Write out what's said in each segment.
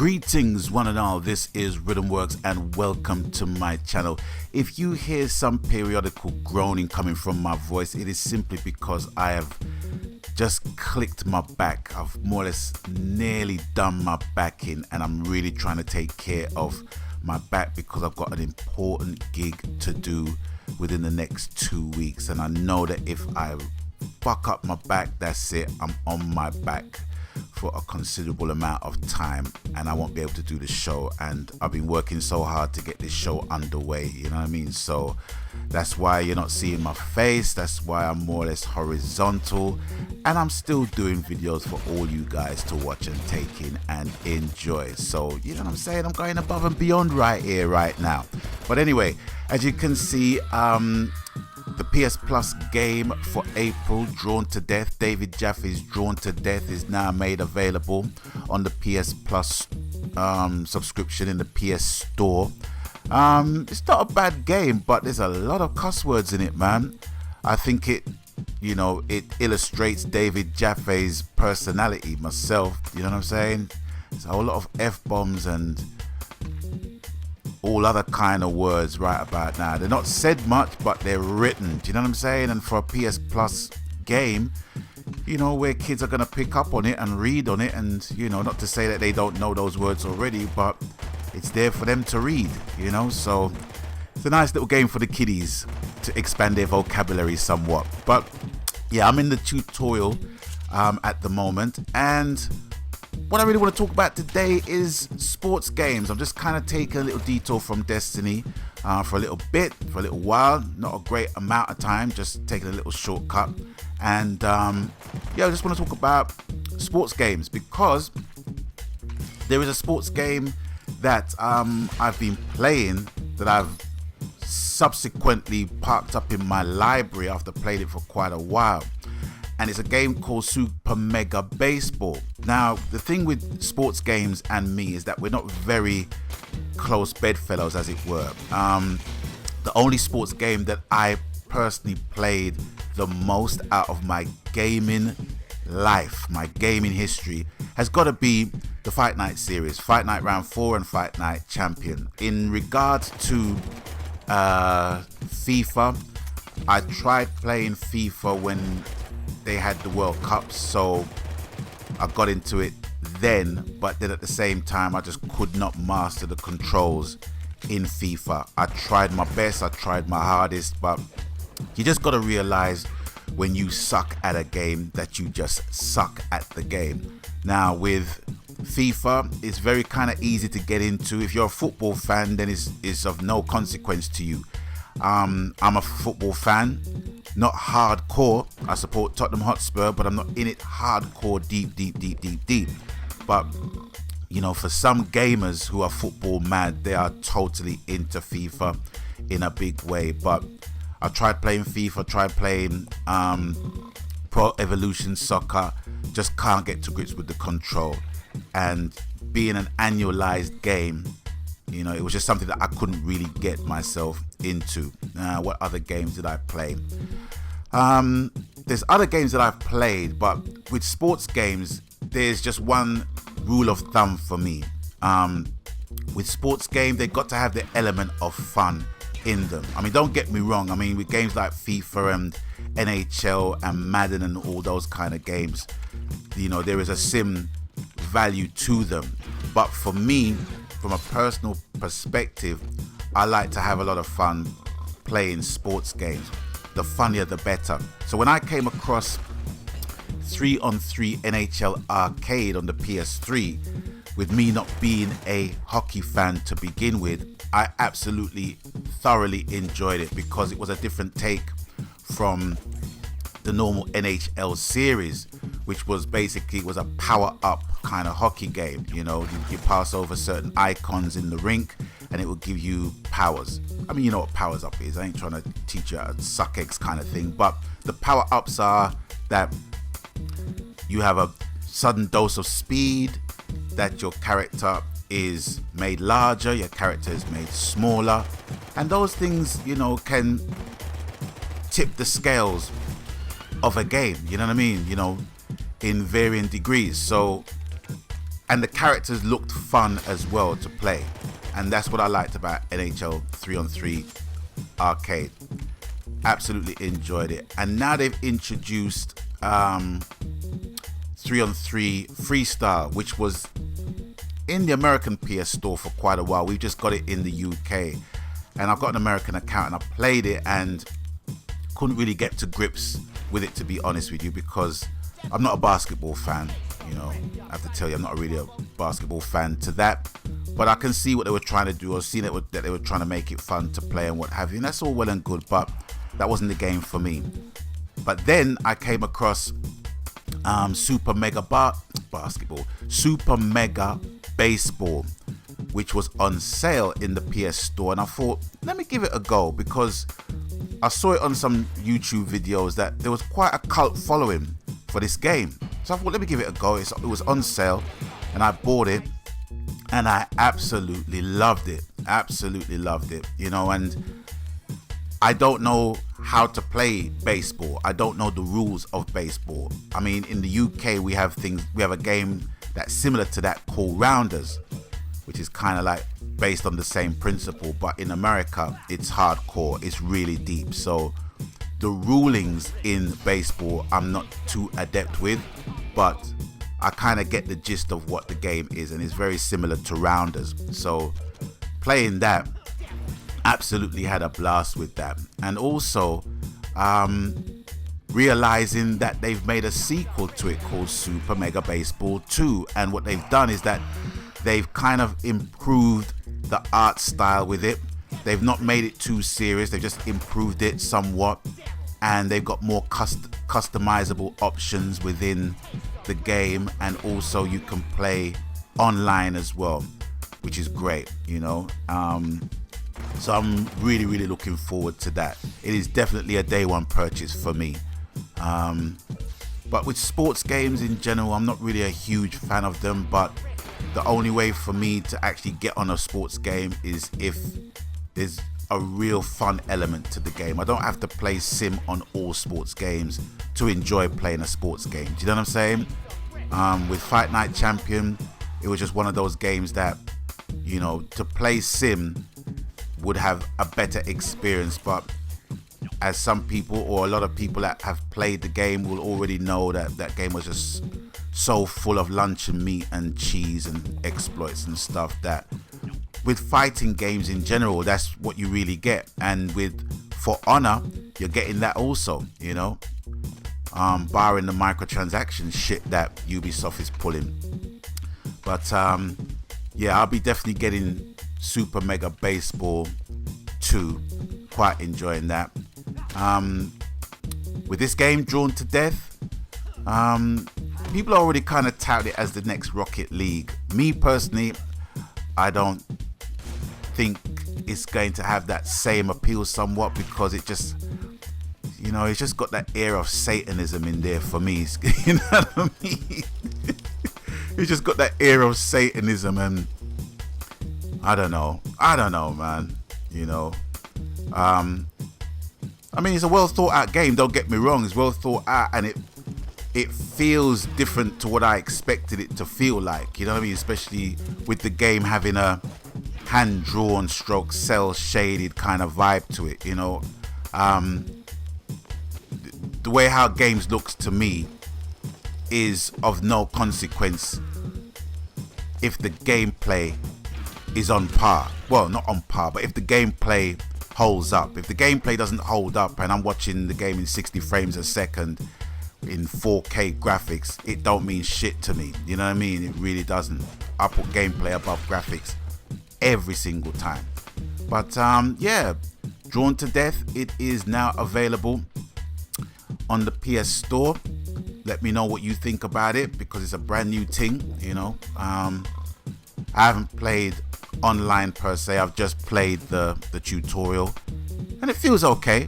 Greetings one and all, this is Rhythmworks and welcome to my channel. If you hear some periodical groaning coming from my voice, it is simply because I have just clicked my back. I've more or less nearly done my back in and I'm really trying to take care of my back because I've got an important gig to do within the next 2 weeks, and I know that if I fuck up my back, that's it, I'm on my back for a considerable amount of time and I won't be able to do the show. And I've been working so hard to get this show underway, you know what I mean? So that's why you're not seeing my face, that's why I'm more or less horizontal, and I'm still doing videos for all you guys to watch and take in and enjoy. So you know what I'm saying, I'm going above and beyond right here right now. But anyway, as you can see, the PS Plus game for April, Drawn to Death, David Jaffe's Drawn to Death, is now made available on the PS Plus subscription in the PS Store. It's not a bad game, but there's a lot of cuss words in it, man. I think it illustrates David Jaffe's personality myself, you know what I'm saying? There's a whole lot of F-bombs and all other kind of words right about now. They're not said much, but they're written, do you know what I'm saying? And for a PS Plus game, you know, where kids are going to pick up on it and read on it, and you know, not to say that they don't know those words already, but it's there for them to read, you know. So it's a nice little game for the kiddies to expand their vocabulary somewhat. But yeah, I'm in the tutorial at the moment, and what I really want to talk about today is sports games. I'm just kind of taking a little detour from Destiny for a little bit, for a little while, not a great amount of time, just taking a little shortcut. And yeah, I just want to talk about sports games because there is a sports game that I've been playing that I've subsequently parked up in my library after playing it for quite a while. And it's a game called Super Mega Baseball. Now, the thing with sports games and me is that we're not very close bedfellows, as it were. The only sports game that I personally played the most out of my gaming life, my gaming history, has got to be the Fight Night series, Fight Night Round 4 and Fight Night Champion. In regards to FIFA, I tried playing FIFA when they had the World Cup, so I got into it then, but then at the same time I just could not master the controls in FIFA. I tried my best, I tried my hardest, but you just got to realize when you suck at a game that you just suck at the game. Now with FIFA, it's very kind of easy to get into. If you're a football fan, then it's of no consequence to you. I'm a football fan, not hardcore. I support Tottenham Hotspur, but I'm not in it hardcore deep. But you know, for some gamers who are football mad, they are totally into FIFA in a big way. But I tried playing FIFA, tried playing Pro Evolution Soccer, just can't get to grips with the control. And being an annualized game, you know, it was just something that I couldn't really get myself into. What other games did I play? There's other games that I've played, but with sports games, there's just one rule of thumb for me. With sports games, they've got to have the element of fun in them. I mean, don't get me wrong. I mean, with games like FIFA and NHL and Madden and all those kind of games, you know, there is a sim value to them. But for me, from a personal perspective, I like to have a lot of fun playing sports games. The funnier the better. So when I came across 3-on-3 NHL Arcade on the PS3, with me not being a hockey fan to begin with, I absolutely thoroughly enjoyed it because it was a different take from the normal NHL series, which was basically a power-up kind of hockey game. You know, you pass over certain icons in the rink and it will give you powers. I mean, you know what powers up is. I ain't trying to teach you a suck eggs kind of thing, but the power ups are that you have a sudden dose of speed, that your character is made larger, your character is made smaller, and those things, you know, can tip the scales of a game, you know what I mean, you know, in varying degrees. So and the characters looked fun as well to play, and that's what I liked about NHL 3-on-3 Arcade. Absolutely enjoyed it. And now they've introduced 3-on-3 Freestyle, which was in the American PS Store for quite a while. We just got it in the UK, and I've got an American account, and I played it and couldn't really get to grips with it, to be honest with you, because I'm not a basketball fan. You know, I have to tell you, I'm not really a basketball fan to that, but I can see what they were trying to do, or see that they were trying to make it fun to play and what have you, and that's all well and good, but that wasn't the game for me. But then I came across Super Mega Baseball, which was on sale in the PS Store, and I thought, let me give it a go, because I saw it on some YouTube videos that there was quite a cult following for this game. So I thought, let me give it a go. It was on sale, and I bought it, and I absolutely loved it. You know, and I don't know how to play baseball. I don't know the rules of baseball. I mean, in the UK, we have a game that's similar to that called Rounders, which is kind of like based on the same principle, but in America, it's hardcore. It's really deep. So the rulings in baseball, I'm not too adept with, but I kind of get the gist of what the game is, and it's very similar to Rounders. So playing that, absolutely had a blast with that. And also realizing that they've made a sequel to it called Super Mega Baseball 2, and what they've done is that they've kind of improved the art style with it. They've not made it too serious, they've just improved it somewhat, and they've got more customizable options within the game, and also you can play online as well, which is great, you know. So I'm really looking forward to that. It is definitely a day one purchase for me. But with sports games in general, I'm not really a huge fan of them, but the only way for me to actually get on a sports game is if there's a real fun element to the game. I don't have to play sim on all sports games to enjoy playing a sports game. Do you know what I'm saying? With Fight Night Champion, it was just one of those games that, you know, to play sim would have a better experience, but as some people, or a lot of people that have played the game, will already know that that game was just so full of luncheon meat and cheese and exploits and stuff, that with fighting games in general, that's what you really get. And with For Honor, you're getting that also, you know, barring the microtransaction shit that Ubisoft is pulling. But yeah, I'll be definitely getting Super Mega Baseball 2, quite enjoying that. With this game, Drawn to Death, people already kind of tout it as the next Rocket League. Me personally, I don't think it's going to have that same appeal somewhat, because it just, you know, it's just got that air of Satanism in there for me. You know what I mean? It's just got that air of Satanism, and I don't know, man. You know, I mean, it's a well thought out game. Don't get me wrong; it's well thought out, and it feels different to what I expected it to feel like. You know what I mean? Especially with the game having a hand-drawn stroke cell shaded kind of vibe to it. You know, the way how games looks to me is of no consequence if the gameplay is on par. Well, not on par, but if the gameplay holds up. If the gameplay doesn't hold up and I'm watching the game in 60 frames a second in 4K graphics, it don't mean shit to me. You know what I mean? It really doesn't. I put gameplay above graphics every single time. But yeah, Drawn to Death, it is now available on the PS Store. Let me know what you think about it, because it's a brand new thing, you know. I haven't played online per se. I've just played the tutorial, and it feels okay.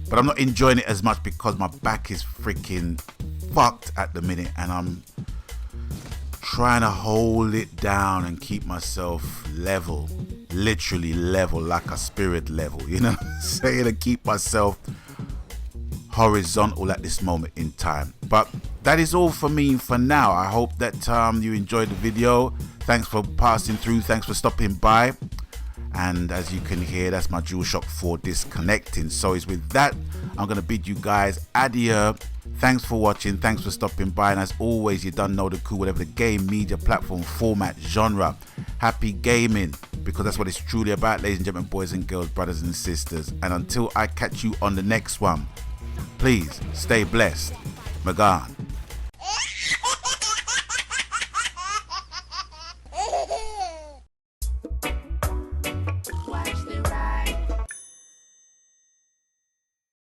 But I'm not enjoying it as much because my back is freaking fucked at the minute, and I'm trying to hold it down and keep myself level, literally level, like a spirit level, you know what I'm saying, and keep myself horizontal at this moment in time. But that is all for me for now. I hope that you enjoyed the video. Thanks for passing through. Thanks for stopping by. And as you can hear, that's my DualShock 4 disconnecting. So it's with that, I'm going to bid you guys adieu. Thanks for watching. Thanks for stopping by. And as always, you don't know the cool, whatever the game, media, platform, format, genre. Happy gaming, because that's what it's truly about, ladies and gentlemen, boys and girls, brothers and sisters. And until I catch you on the next one, please stay blessed. Magan.